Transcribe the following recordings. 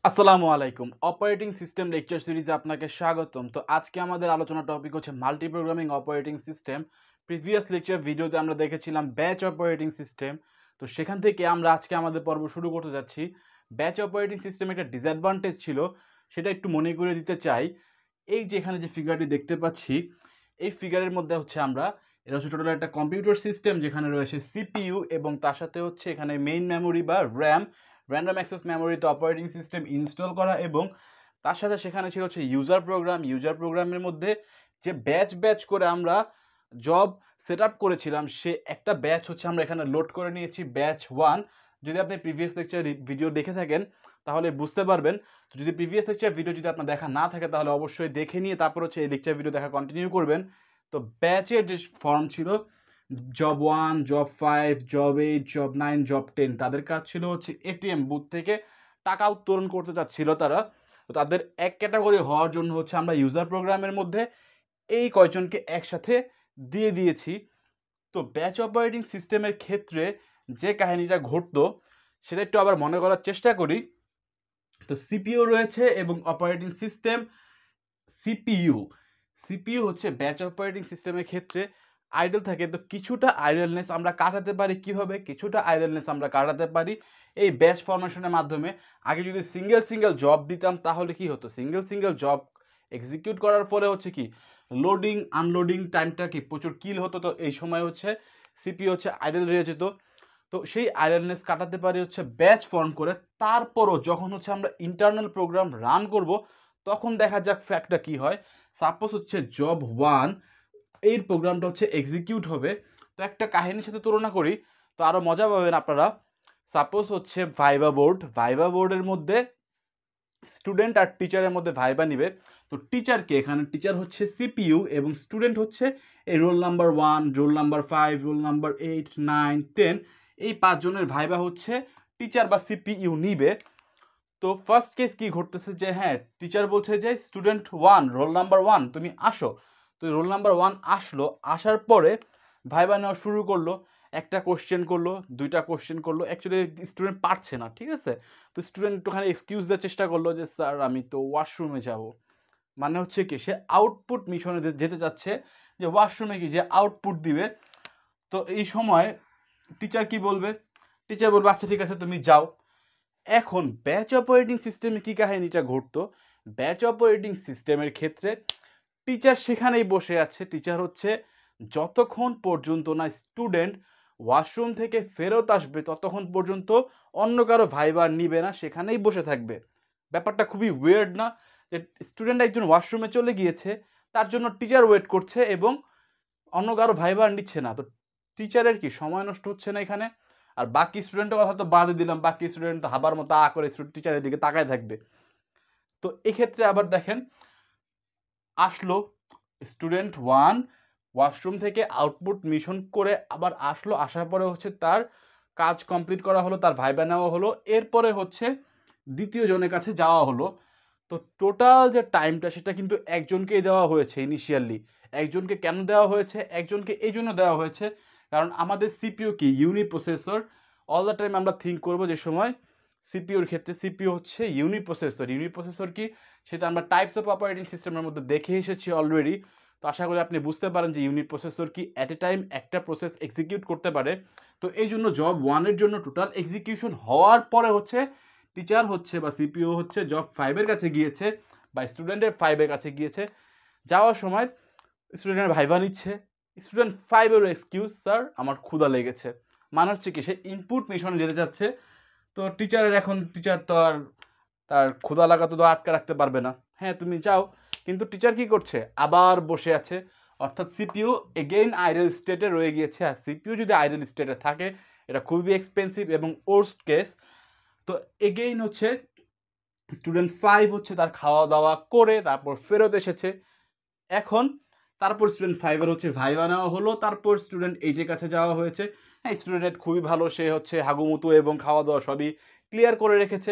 আসসালামু আলাইকুম। Operating system lecture সিরিজে আপনাকে স্বাগতম। তো আজকে আমাদের আলোচনার টপিক হচ্ছে মাল্টিপ্রোগ্রামিং অপারেটিং সিস্টেম। প্রিভিয়াস লেকচার ভিডিওতে আমরা দেখেছিলাম ব্যাচ অপারেটিং সিস্টেম। তো সেখান থেকে আমরা আজকে আমাদের পর্ব শুরু করতে যাচ্ছি। ব্যাচ অপারেটিং সিস্টেম একটা ডিসঅ্যাডভান্টেজ ছিল, সেটা একটু মনে করে দিতে চাই। এই যে এখানে যে ফিগারটি দেখতে পাচ্ছি, এই ফিগারের মধ্যে হচ্ছে এটা হচ্ছে টোটাল একটা কম্পিউটার সিস্টেম যেখানে রয়েছে সিপিইউ এবং তার সাথে হচ্ছে এখানে মেইন মেমোরি বা র্যাম, র্যান্ডম অ্যাক্সেস মেমোরিতে অপারেটিং সিস্টেম ইনস্টল করা এবং তার সাথে সেখানে ছিল হচ্ছে ইউজার প্রোগ্রামের মধ্যে যে ব্যাচ ব্যাচ করে আমরা জব সেট আপ করেছিলাম, সে একটা ব্যাচ হচ্ছে আমরা এখানে লোড করে নিয়েছি, ব্যাচ 1। যদি আপনি প্রিভিয়াস লেকচার ভিডিও দেখে থাকেন তাহলে বুঝতে পারবেন। তো যদি প্রিভিয়াস লেকচার ভিডিও যদি আপনার দেখা না থাকে তাহলে অবশ্যই দেখে নিয়ে তারপর হচ্ছে এই লেকচার ভিডিও দেখা কন্টিনিউ করবেন। তো ব্যাচের যে ফর্ম ছিল, job 1, job 5, job 8, job 9, job 10, তাদের কাজ ছিল হচ্ছে এটিএম বুথ থেকে টাকা উত্তোলন করতে চাচ্ছিল তারা। তো তাদের এক ক্যাটাগরি হওয়ার জন্য হচ্ছে আমরা ইউজার প্রোগ্রামের মধ্যে এই কয়জনকে একসাথে দিয়ে দিয়েছি। তো ব্যাচ অপারেটিং সিস্টেমের ক্ষেত্রে যে কাহিনীটা ঘটতো সেটা একটু আবার মনে করার চেষ্টা করি। তো সিপিইউ রয়েছে এবং অপারেটিং সিস্টেম। সিপিইউ সিপিইউ হচ্ছে ব্যাচ অপারেটিং সিস্টেমের ক্ষেত্রে আইডল থাকে। তো কিছুটা আইডলনেস আমরা কাটাতে পারি কিভাবে? কিছুটা আইডলনেস আমরা কাটাতে পারি এই ব্যাচ ফরমেশনের মাধ্যমে। আগে যদি সিঙ্গেল জব দিতাম তাহলে কি হতো? সিঙ্গেল জব এক্সিকিউট করার পরে হচ্ছে কি লোডিং আনলোডিং টাইমটা কি প্রচুর কিল হতো। তো এই সময় হচ্ছে সিপিইউ হচ্ছে আইডল রয়ে যেত। তো সেই আইডলনেস কাটাতে পারি হচ্ছে ব্যাচ ফর্ম করে। তারপরও যখন হচ্ছে আমরা ইন্টারনাল প্রোগ্রাম রান করব তখন দেখা যাক ফ্যাক্টটা কি হয়। সাপোজ হচ্ছে জব 1 এই প্রোগ্রামটা হচ্ছে এক্সিকিউট হবে। তো একটা কাহিনীর সাথে তুলনা করি তো আরও মজা পাবেন আপনারা। সাপোজ হচ্ছে ভাইবা বোর্ডের মধ্যে স্টুডেন্ট আর টিচারের মধ্যে ভাইবা নিবে। তো টিচারকে এখানে টিচার হচ্ছে সিপিইউ এবং স্টুডেন্ট হচ্ছে এই roll number 1, roll number 5, roll number 8, 9, 10, এই 5 জনের ভাইবা হচ্ছে টিচার বা সিপিইউ নিবে। তো ফার্স্ট কেস কি ঘটতেছে যে হ্যাঁ, টিচার বলছে যে স্টুডেন্ট 1, রোল নাম্বার 1 তুমি আসো। তো রোল নাম্বার 1 আসলো, আসার পরে ভাইবা নেওয়া শুরু করলো। একটা কোশ্চেন করলো, দুইটা কোশ্চেন করলো, অ্যাকচুয়ালি স্টুডেন্ট পারছে না, ঠিক আছে? তো স্টুডেন্ট একটুখানি এক্সকিউজ দেওয়ার চেষ্টা করলো যে স্যার আমি তো ওয়াশরুমে যাব। মানে হচ্ছে কি সে আউটপুট মিশনে যেতে চাচ্ছে, যে ওয়াশরুমে কি যে আউটপুট দিবে। তো এই সময় টিচার কি বলবে? টিচার বলবে আচ্ছা ঠিক আছে তুমি যাও। এখন ব্যাচ অপারেটিং সিস্টেমে কি কাহিনীটা ঘটতো? ব্যাচ অপারেটিং সিস্টেমের ক্ষেত্রে টিচার সেখানেই বসে আছে। টিচার হচ্ছে যতক্ষণ পর্যন্ত না স্টুডেন্ট ওয়াশরুম থেকে ফেরত আসবে ততক্ষণ পর্যন্ত অন্য কারো ভাইবা নিবে না, সেখানেই বসে থাকবে। ব্যাপারটা খুবই ওয়ের্ড না? যে স্টুডেন্ট একজন ওয়াশরুমে চলে গিয়েছে, তার জন্য টিচার ওয়েট করছে এবং অন্য কারো ভাইবা নিচ্ছে না। তো টিচারের কি সময় নষ্ট হচ্ছে না এখানে? আর বাকি স্টুডেন্টের কথা তো বাদই দিলাম, বাকি স্টুডেন্ট তো হাবার মতো করে টিচারের দিকে তাকায় থাকবে। তো এক্ষেত্রে আবার দেখেন, আসলো স্টুডেন্ট 1 ওয়াশরুম থেকে আউটপুট মিশন করে আবার আসলো, আসার পরে হচ্ছে তার কাজ কমপ্লিট করা হলো, তার ভাইবা নেওয়া হলো, এরপরে হচ্ছে দ্বিতীয় জনের কাছে যাওয়া হলো। তো টোটাল যে টাইমটা সেটা কিন্তু একজনকেই দেওয়া হয়েছে ইনিশিয়ালি। একজনকে কেন দেওয়া হয়েছে? একজনকে এই জন্য দেওয়া হয়েছে কারণ আমাদের সিপিইউ কি ইউনি প্রসেসর। অল দ্য টাইম আমরা থিঙ্ক করবো যে সময় সিপিইউর ক্ষেত্রে সিপিইউ হচ্ছে ইউনি প্রসেসর। ইউনি প্রসেসর কি সেটা আমরা টাইপস অফ অপারেটিং সিস্টেমের মধ্যে দেখে এসেছি অলরেডি। তো আশা করি আপনি বুঝতে পারেন যে ইউনিট প্রসেসর কি অ্যাট এ টাইম একটা প্রসেস এক্সিকিউট করতে পারে। তো এই জন্য জব 1-এর জন্য টোটাল এক্সিকিউশন হওয়ার পরে হচ্ছে টিচার হচ্ছে বা সিপিইউ হচ্ছে জব 5-এর কাছে গিয়েছে বা স্টুডেন্টের 5-এর কাছে গিয়েছে। যাওয়ার সময় স্টুডেন্টের ভাইভা নিচ্ছে। স্টুডেন্ট 5-এরও এক্সকিউজ, স্যার আমার ক্ষুধা লেগেছে। মানে হচ্ছে কি সে ইনপুট মিশনে যেতে চাচ্ছে। তো টিচার তো আর তার ক্ষুধা লাগা তো আটকে রাখতে পারবে না। হ্যাঁ তুমি যাও, কিন্তু টিচার কি করছে? আবার বসে আছে। অর্থাৎ সিপিইউ এগেইন আইডল স্টেটে রয়ে গিয়েছে। আর সিপিইউ যদি আইডল স্টেটে থাকে এটা খুবই এক্সপেন্সিভ এবং ওর্স্ট কেস। তো এগেইন হচ্ছে স্টুডেন্ট 5 হচ্ছে তার খাওয়া দাওয়া করে তারপর ফেরত এসেছে। এখন তারপর স্টুডেন্ট 5-এর হচ্ছে ভাইভা নেওয়া হলো, তারপর স্টুডেন্ট 8-এর কাছে যাওয়া হয়েছে। হ্যাঁ, স্টুডেন্ট খুবই ভালো, সে হচ্ছে হাগুমুতু এবং খাওয়া দাওয়া সবই ক্লিয়ার করে রেখেছে।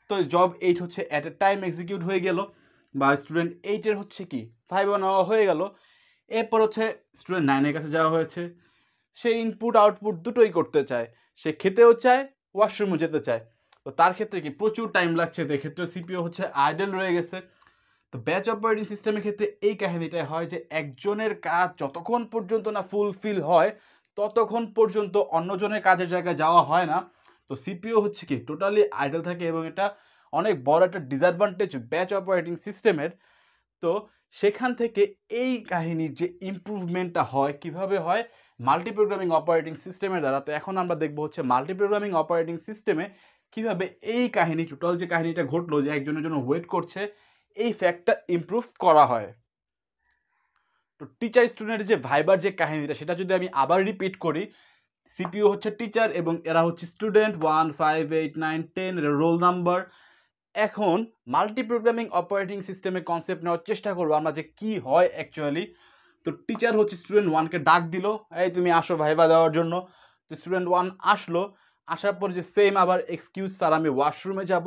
তো জব 8 হচ্ছে অ্যাট এ টাইম এক্সিকিউট হয়ে গেল, বা স্টুডেন্ট 8-এর হচ্ছে কি ভাইভা নেওয়া হয়ে গেল। এরপর হচ্ছে স্টুডেন্ট 9-এর কাছে যাওয়া হয়েছে। সে ইনপুট আউটপুট দুটোই করতে চায়, সে খেতেও চায়, ওয়াশরুমও যেতে চায়। তো তার ক্ষেত্রে কি প্রচুর টাইম লাগছে, তো এক্ষেত্রে সিপিইউ হচ্ছে আইডল রয়ে গেছে। তো ব্যাচ অপারেটিং সিস্টেমের ক্ষেত্রে এই কাহিনীটাই হয় যে একজনের কাজ যতক্ষণ পর্যন্ত না ফুলফিল হয় ততক্ষণ পর্যন্ত অন্যজনের কাজের জায়গায় যাওয়া হয় না। তো সিপিইউ হচ্ছে কি টোটালি আইডল থাকে, এবং এটা অনেক বড় একটা ডিসঅ্যাডভান্টেজ ব্যাচ অপারেটিং সিস্টেমের। তো সেখান থেকে এই কাহিনীর যে ইমপ্রুভমেন্টটা হয় কিভাবে হয় মাল্টিপ্রোগ্রামিং অপারেটিং সিস্টেমের দ্বারা। তো এখন আমরা দেখবো হচ্ছে মাল্টিপ্রোগ্রামিং অপারেটিং সিস্টেমে কিভাবে এই কাহিনী টোটাল যে কাহিনীটা ঘটলো যে একজনের জন্য ওয়েট করছে এই ফ্যাক্টটা ইমপ্রুভ করা হয়। তো টিচার স্টুডেন্টের যে ভাইবার যে কাহিনীটা সেটা যদি আমি আবার রিপিট করি, সিপিইউ হচ্ছে টিচার এবং এরা হচ্ছে স্টুডেন্ট 1 5 8 9 10 এর রোল নাম্বার। এখন মাল্টিপ্রোগ্রামিং অপারেটিং সিস্টেমে কনসেপ্ট নেওয়ার চেষ্টা করবো আমরা যে কি হয় অ্যাকচুয়ালি। তো টিচার হচ্ছে স্টুডেন্ট 1কে ডাক দিল, এই তুমি আসো ভাইবা দেওয়ার জন্য। তো স্টুডেন্ট 1 আসলো, আসার পর যে সেম আবার এক্সকিউজ স্যার আমি ওয়াশরুমে যাব।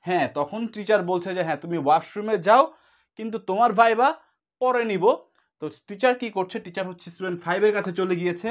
হ্যাঁ, তখন টিচার বলছে যে হ্যাঁ তুমি ওয়াশরুমে যাও কিন্তু তোমার ভাইবা পরে নিব। তো টিচার কি করছে, টিচার হচ্ছে স্টুডেন্ট 5 এর কাছে চলে গিয়েছে,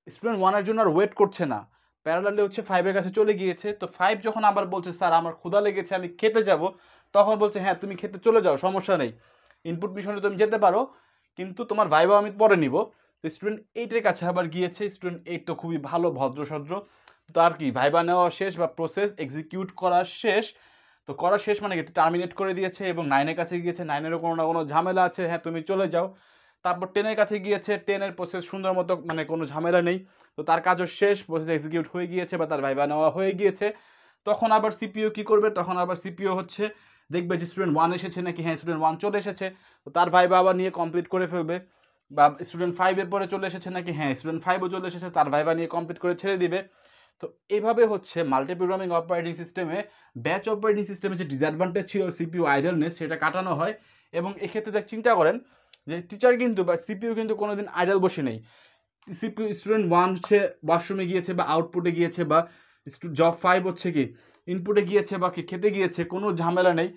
স্টুডেন্ট 1 এর জন্য আর ওয়েট করছে না, প্যারালালি হচ্ছে 5 এর কাছে চলে গিয়েছে। তো 5 যখন আবার বলছে স্যার আমার ক্ষুধা লেগেছে আমি খেতে যাব, তখন বলছে হ্যাঁ তুমি খেতে চলে যাও সমস্যা নেই, ইনপুট মিশনে তুমি যেতে পারো কিন্তু তোমার ভাইবা আমি পরে নিব। তো স্টুডেন্ট 8 এর কাছে আবার গিয়েছে, স্টুডেন্ট 8 তো খুবই ভালো ভদ্রসদ্র, তার কি ভাইবা নেওয়া শেষ বা প্রসেস এক্সিকিউট করা শেষ। তো করা শেষ মানে কি টার্মিনেট করে দিয়েছে এবং 9 এর কাছে গিয়েছে, 9 এরও কোনো না কোনো ঝামেলা আছে, হ্যাঁ তুমি চলে যাও। তারপর 10 এর কাছে গিয়েছে, 10 এর প্রসেস সুন্দর মতো মানে কোনো ঝামেলা নেই, তো তার কাজও শেষ, প্রসেস এক্সিকিউট হয়ে গিয়েছে বা তার ভাইবা নেওয়া হয়ে গিয়েছে। তখন আবার সিপিইউ কি করবে, তখন আবার সিপিইউ হচ্ছে দেখবে যে স্টুডেন্ট 1 এসেছে নাকি, হ্যাঁ স্টুডেন্ট 1 চলে এসেছে, তো তার ভাইবা আবার নিয়ে কমপ্লিট করে ফেলবে। বা স্টুডেন্ট 5 এর পরে চলে এসেছে নাকি, হ্যাঁ স্টুডেন্ট 5ও চলে এসেছে, তার ভাইবা নিয়ে কমপ্লিট করে ছেড়ে দিবে। তো এইভাবে হচ্ছে মাল্টিপ্রোগ্রামিং অপারেটিং সিস্টেমে ব্যাচ অপারেটিং সিস্টেমে যে ডিসঅ্যাডভান্টেজ ছিল সিপিইউ আইডলনেস সেটা কাটানো হয়। এবং এক্ষেত্রে যা চিন্তা করেন যে টিচার কিন্তু বা সিপিইউ কিন্তু কোনোদিন আইডল বসে নেই। সিপিইউ স্টুডেন্ট 1 হচ্ছে ওয়াশরুমে গিয়েছে বা আউটপুটে গিয়েছে বা জব 5 হচ্ছে কি ইনপুটে গিয়েছে বা কি খেতে গিয়েছে, কোনো ঝামেলা নেই,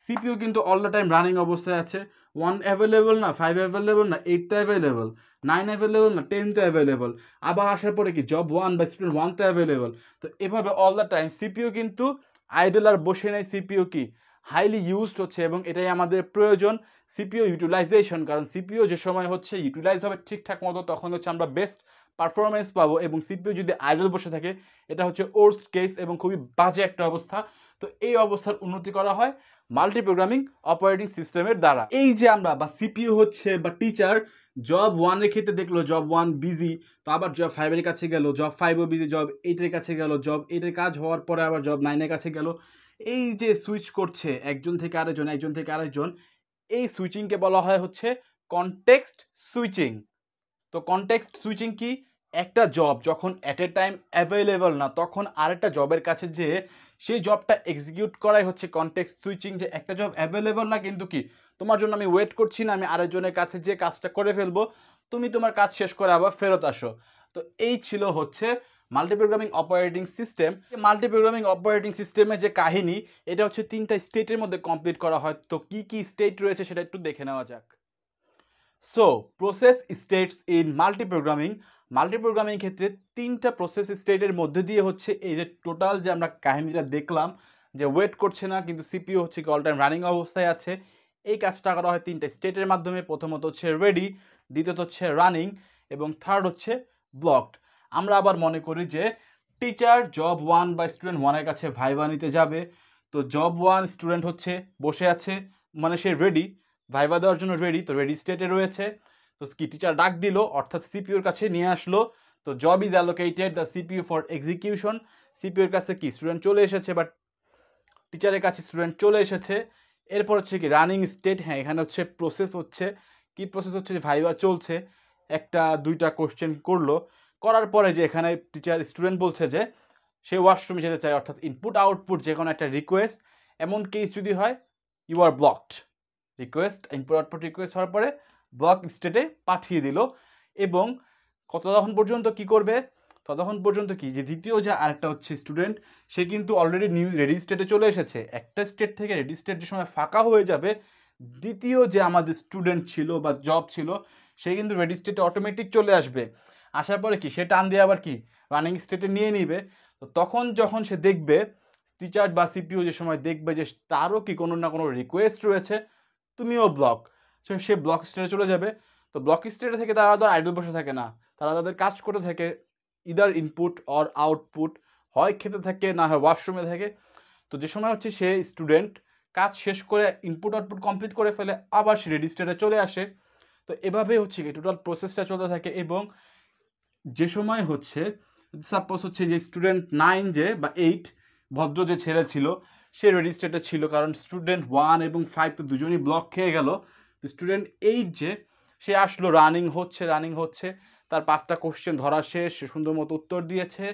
সিপিইউ কিন্তু অল দ্য টাইম রানিং অবস্থায় আছে। 1 অ্যাভেলেবল না, 5 অ্যাভেলেবল না, 8 তো অ্যাভেলেবল, 9 অ্যাভেলেবল না, 10 তো অ্যাভেলেবল, আবার আসার পরে কি জব 1 বা স্টুডেন্ট 1 তো অ্যাভেলেবল। তো এভাবে অল দ্য টাইম সিপিইউ কিন্তু আইডল আর বসে নেই, সিপিইউ কি হাইলি ইউজড হচ্ছে এবং এটাই আমাদের প্রয়োজন সিপিইউ ইউটিলাইজেশন। কারণ সিপিইউ যে সময় হচ্ছে ইউটিলাইজ হবে ঠিকঠাক মতো তখন হচ্ছে আমরা বেস্ট পারফরমেন্স পাবো, এবং সিপিইউ যদি আইডল বসে থাকে এটা হচ্ছে ওর্স্ট কেস এবং খুবই বাজে একটা অবস্থা। তো এই অবস্থার উন্নতি করা হয় মাল্টিপ্রোগ্রামিং অপারেটিং সিস্টেমের দ্বারা। এই যে আমরা বা সিপিইউ হচ্ছে বা টিচার জব 1 এর ক্ষেত্রে দেখলো জব 1 বিজি, তো আবার জব 5 এর কাছে গেল, জব 5ও বিজি, জব 8 এর কাছে গেল, জব 8 এর কাজ হওয়ার পরে আবার জব 9 এর কাছে গেল। এই যে সুইচ করছে একজন থেকে আরেকজন, একজন থেকে আরেকজন, এই সুইচিংকে বলা হয় হচ্ছে কনটেক্সট সুইচিং। তো কনটেক্সট সুইচিং কি, একটা জব যখন অ্যাট এ টাইম অ্যাভেলেবল না তখন আরেকটা জবের কাছে যে সেই জবটা এক্সিকিউট করাই হচ্ছে কনটেক্সট সুইচিং। যে একটা জব অ্যাভেলেবল না কিন্তু কি তোমার জন্য আমি ওয়েট করছি না, আমি আরেকজনের কাছে যে কাজটা করে ফেলবো, তুমি তোমার কাজ শেষ করে আবার ফেরত আসো। তো এই ছিল হচ্ছে মাল্টিপ্রোগ্রামিং অপারেটিং সিস্টেম। মাল্টিপ্রোগ্রামিং অপারেটিং সিস্টেমে যে কাহিনী এটা হচ্ছে 3টা স্টেটের মধ্যে কমপ্লিট করা হয়। তো কি কি স্টেট রয়েছে সেটা একটু দেখে নেওয়া যাক। সো প্রসেস স্টেটস ইন মাল্টিপ্রোগ্রামিং, মাল্টিপ্রোগ্রামিং ক্ষেত্রে 3টা প্রসেস স্টেটের মধ্যে দিয়ে হচ্ছে এই যে টোটাল যে আমরা কাহিনীটা দেখলাম যে ওয়েট করছে না কিন্তু সিপিইউ হচ্ছে অল টাইম রানিং অবস্থায় আছে, এই কাজটা করা হয় 3টা স্টেটের মাধ্যমে। প্রথমত হচ্ছে রেডি, দ্বিতীয়ত হচ্ছে রানিং এবং থার্ড হচ্ছে ব্লকড। আমরা আবার মনে করি যে টিচার জব 1 বা স্টুডেন্ট 1 এর কাছে ভাইবা নিতে যাবে, তো জব 1 স্টুডেন্ট হচ্ছে বসে আছে মানে সে রেডি, ভাইবা দেওয়ার জন্য রেডি, তো রেডি স্টেটে রয়েছে। তো কি টিচার ডাক দিল অর্থাৎ সিপিইউর কাছে নিয়ে আসলো, তো job is allocated the CPU for execution, সিপিইউর কাছে কি স্টুডেন্ট চলে এসেছে বাট টিচারের কাছে স্টুডেন্ট চলে এসেছে। এরপর হচ্ছে কি রানিং স্টেট, হ্যাঁ এখানে হচ্ছে প্রসেস হচ্ছে কি, প্রসেস হচ্ছে যে ভাইবা চলছে, একটা দুইটা কোশ্চেন করলো, করার পরে যে এখানে টিচার স্টুডেন্ট বলছে যে সে ওয়াশরুমে যেতে চায়, অর্থাৎ ইনপুট আউটপুট যে কোনো একটা রিকোয়েস্ট, এমন কেস যদি হয় you are blocked, request input output request হওয়ার পরে ব্লক স্টেটে পাঠিয়ে দিল। এবং ততক্ষণ পর্যন্ত কি করবে, ততক্ষণ পর্যন্ত কি যে দ্বিতীয় যে আরেকটা হচ্ছে স্টুডেন্ট সে কিন্তু অলরেডি নিউ রেডি স্টেটে চলে এসেছে, একটা স্টেট থেকে রেডি স্টেট যে সময় ফাঁকা হয়ে যাবে দ্বিতীয় যে আমাদের স্টুডেন্ট ছিল বা জব ছিল সে কিন্তু রেডি স্টেটে অটোমেটিক চলে আসবে, আসার পরে কি সে টান দিয়ে আবার কি রানিং স্টেটে নিয়ে নিবে। তো তখন যখন সে দেখবে টিচার বা সিপিইউ যে সময় দেখবে যে তারও কি কোনো না কোনো রিকোয়েস্ট রয়েছে, তুমিও ব্লক, সে ব্লক স্টেটে চলে যাবে। তো ব্লক স্টেটে থেকে তারা তো আইডল বসে থাকে না, তারা তাদের কাজ করতে থাকে, ইদার ইনপুট অর আউটপুট, হয় খেতে থাকে না হয় ওয়াশরুমে থাকে। তো যে সময় হচ্ছে সে স্টুডেন্ট কাজ শেষ করে ইনপুট আউটপুট কমপ্লিট করে ফেলে, আবার সে রেডি স্টেটে চলে আসে। তো এভাবেই হচ্ছে কি টোটাল প্রসেসটা চলতে থাকে। এবং যে সময় হচ্ছে সাপোজ হচ্ছে যে স্টুডেন্ট 9 যে বা 8 ভদ্র যে ছেলে ছিল সে রেডি স্টেটে ছিল, কারণ স্টুডেন্ট 1 এবং 5 তো দুজনই ব্লক খেয়ে গেল। তো স্টুডেন্ট 8 যে সে আসলো, রানিং হচ্ছে, তার 5টা কোশ্চেন ধরা শেষ, সে সুন্দর মতো উত্তর দিয়েছে,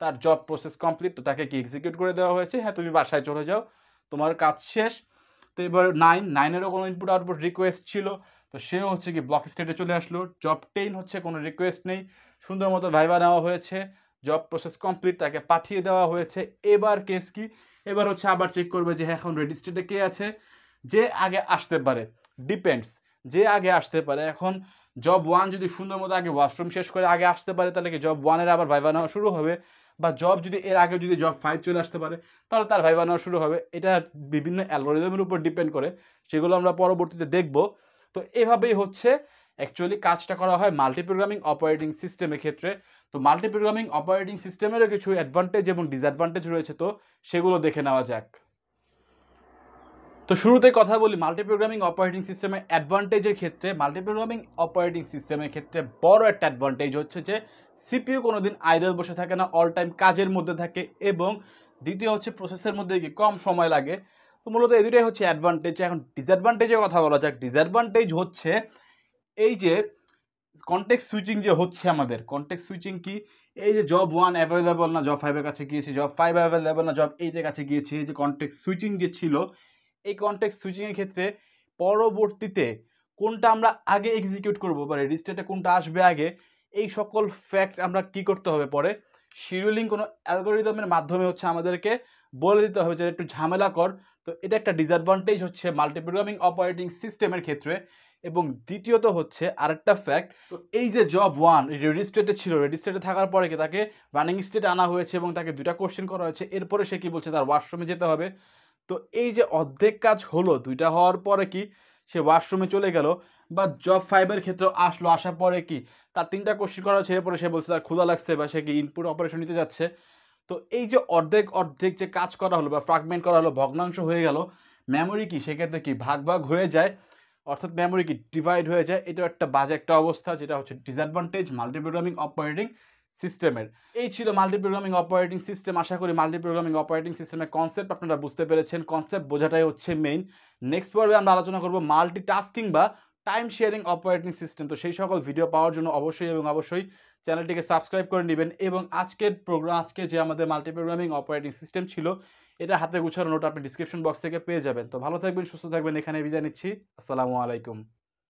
তার জব প্রসেস কমপ্লিট। তো তাকে কি এক্সিকিউট করে দেওয়া হয়েছে, হ্যাঁ তুমি বাসায় চলে যাও, তোমার কাজ শেষ। তো এবার 9-এরও কোনো ইনপুট আউটপুট রিকোয়েস্ট ছিল, তো সেও হচ্ছে কি ব্লক স্টেটে চলে আসলো। জব 10 হচ্ছে কোনো রিকোয়েস্ট নেই, সুন্দর মতো ভাইবা নেওয়া হয়েছে, জব প্রসেস কমপ্লিট, তাকে পাঠিয়ে দেওয়া হয়েছে। এবার কেস কি, এবার হচ্ছে আবার চেক করবে যে এখন রেডি স্টেটে কে আছে, যে আগে আসতে পারে, ডিপেন্ডস, যে আগে আসতে পারে। এখন জব 1 যদি সুন্দর মতো আগে ওয়াশরুম শেষ করে আগে আসতে পারে, তাহলে কি জব 1-এর আবার ভাইবা নেওয়া শুরু হবে। বা জব যদি এর আগে যদি জব 5 চলে আসতে পারে, তাহলে তার ভাইবা নেওয়া শুরু হবে। এটা বিভিন্ন অ্যালগরিদমের উপর ডিপেন্ড করে, সেগুলো আমরা পরবর্তীতে দেখব। তো এভাবেই হচ্ছে অ্যাকচুয়ালি কাজটা করা হয় মাল্টিপ্রোগ্রামিং অপারেটিং সিস্টেমের ক্ষেত্রে। তো মাল্টিপ্রোগ্রামিং অপারেটিং সিস্টেমেরও কিছু অ্যাডভান্টেজ এবং ডিসঅ্যাডভান্টেজ রয়েছে, তো সেগুলো দেখে নেওয়া যাক। তো শুরুতে কথা বলি মাল্টিপ্রোগ্রামিং অপারেটিং সিস্টেমের অ্যাডভান্টেজের ক্ষেত্রে। মাল্টিপ্রোগ্রামিং অপারেটিং সিস্টেমের ক্ষেত্রে বড় একটা অ্যাডভান্টেজ হচ্ছে যে সিপিইউ কোনোদিন আইডল বসে থাকে না, অল টাইম কাজের মধ্যে থাকে। এবং দ্বিতীয় হচ্ছে প্রসেসের মধ্যে কি কম সময় লাগে। তো মূলত এই দুটাই হচ্ছে অ্যাডভান্টেজ। এখন ডিসঅ্যাডভান্টেজের কথা বলা যাক। ডিসঅ্যাডভান্টেজ হচ্ছে এই যে কনটেক্সট সুইচিং যে হচ্ছে, আমাদের কনটেক্সট সুইচিং কি, এই যে জব 1 অ্যাভেলেবল না জব 5-এর কাছে গিয়েছি, জব 5 অ্যাভেলেবল না জব 8-এর কাছে গিয়েছি, এই যে কনটেক্সট সুইচিং যে ছিল, এই কনটেক্সট সুইচিংয়ের ক্ষেত্রে পরবর্তীতে কোনটা আমরা আগে এক্সিকিউট করব বা রেডি স্টেটে কোনটা আসবে আগে, এই সকল ফ্যাক্ট আমরা কি করতে হবে পরে শিডিউলিং কোনো অ্যালগরিদমের মাধ্যমে হচ্ছে আমাদেরকে বলে দিতে হবে, যে একটু ঝামেলা কর। তো এটা একটা ডিসঅ্যাডভান্টেজ হচ্ছে মাল্টিপ্রোগ্রামিং অপারেটিং সিস্টেমের ক্ষেত্রে। এবং দ্বিতীয়ত হচ্ছে আরেকটা ফ্যাক্ট, তো এই যে জব 1 রেডি স্টেটে ছিল, রেডি স্টেটে থাকার পরে কি তাকে রানিং স্টেটে আনা হয়েছে এবং তাকে 2টা কোশ্চেন করা হয়েছে, এরপরে সে কি বলছে তার ওয়াশরুমে যেতে হবে। তো এই যে অর্ধেক কাজ হলো 2টা হওয়ার পরে কি সে ওয়াশরুমে চলে গেল। বা জব 5-এর ক্ষেত্রে আসলো, আসার পরে কি তার 3টা কোশ্চেন করা হয়েছে, এরপরে সে বলছে তার ক্ষুধা লাগছে বা সে কি ইনপুট অপারেশন নিতে যাচ্ছে। তো এই যে অর্ধেক যে কাজ করা হলো বা ফ্রাগমেন্ট করা হলো, ভগ্নাংশ হয়ে গেল, মেমোরি কি সেক্ষেত্রে কি ভাগ হয়ে যায়, অর্থাৎ মেমোরি কি ডিভাইড হয়ে যায়। এটা একটা বাজে একটা অবস্থা, যেটা হচ্ছে ডিসঅ্যাডভান্টেজ মাল্টিপ্রোগ্রামিং অপারেটিং সিস্টেমের। এই ছিল মাল্টিপ্রোগ্রামিং অপারেটিং সিস্টেম। আশা করি মাল্টিপ্রোগ্রামিং অপারেটিং সিস্টেমের কনসেপ্ট আপনারা বুঝতে পেরেছেন। কনসেপ্ট বোঝাটাই হচ্ছে মেইন। নেক্সট পর্বে আমরা আলোচনা করব মাল্টিটাস্কিং বা টাইম শেয়ারিং অপারেটিং সিস্টেম। তো সেই সকল ভিডিও পাওয়ার জন্য অবশ্যই চ্যানেলটিকে সাবস্ক্রাইব করে নেবেন। এবং আজকে যে আমাদের মাল্টিপ্রোগ্রামিং অপারেটিং সিস্টেম ছিল, এটা হাতে গুছানো নোট আপনি ডিসক্রিপশন বক্স থেকে পেয়ে যাবেন। তো ভালো থাকবেন, সুস্থ থাকবেন, এখানে বিদায় নিচ্ছি। আসসালামু আলাইকুম।